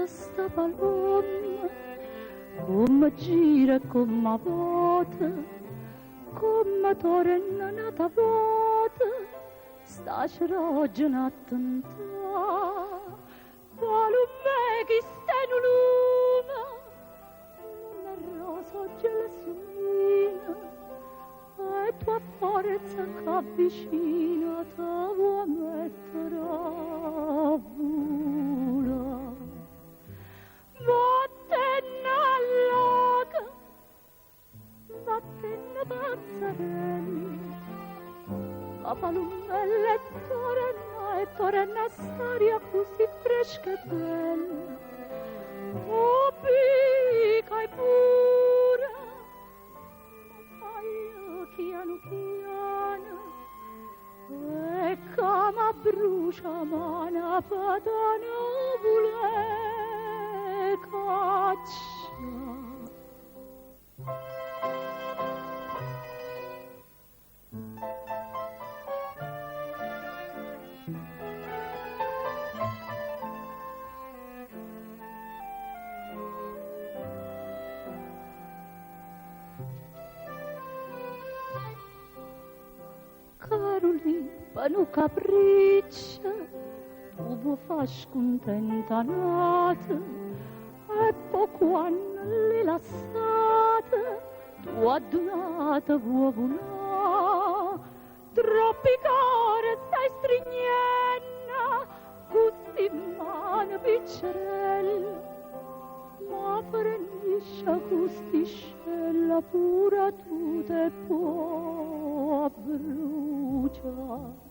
sta paloma, come gira, come vuota, come torna nata vuota, sta sroggiana attenta, paloma che sta in luna, una rosa gelosina, e tua forza che avvicina, te vuoi mettere a vola. Vattene all'oca, vattene pazzarelli, la palumella e torna s'aria così fresca e bella. Oh, picai pure, ma fai chiano chiano, e come brucia mana patana vule caccia. Carolina, panu capriccia, tu vuoi far scontenta nata, e poco anno le lassate, tu adunata vuoi volare, troppi cori stai stringendo, gusti in mano piccerella, ma prendisce gustiscella pure tu te può bruciare.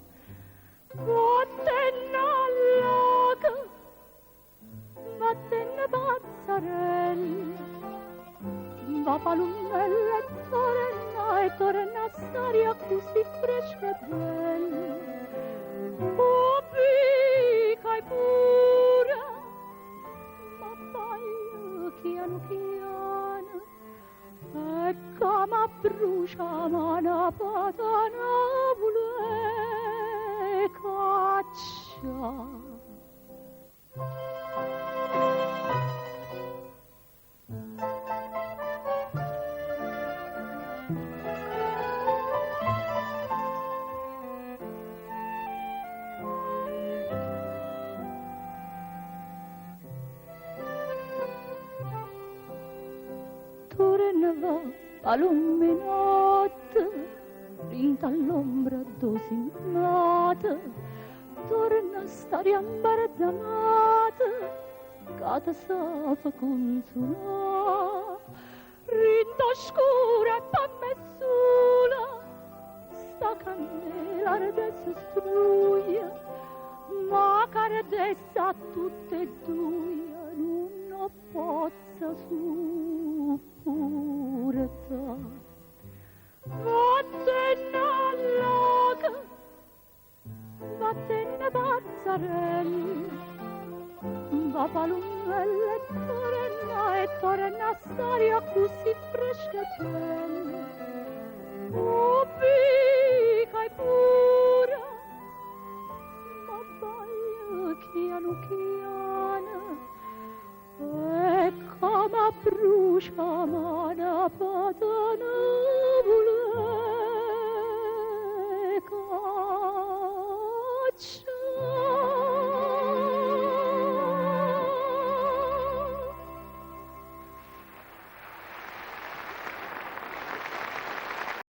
Vattene all'oca, vattene pazzarella, va palumella e torna s'aria così fresca e bella. Oh, picai pure, ma fai chiano chiano, e come brucia mana patana vule caccia. Tornava all'ombenotte, rinta all'ombra dosinata, torna a stare imbarazzamata, che te sa consolare, rinta scura e pa me sola, sta candela ardesse struia, ma che ardesse a tutte e due, non pozza suppurta. Vattene all'oca, vattene pazzarelli, va palumella e torna s'aria così fresca e bella. Oh, picai pure, ma vai chiano chiano, e come brucia mana patana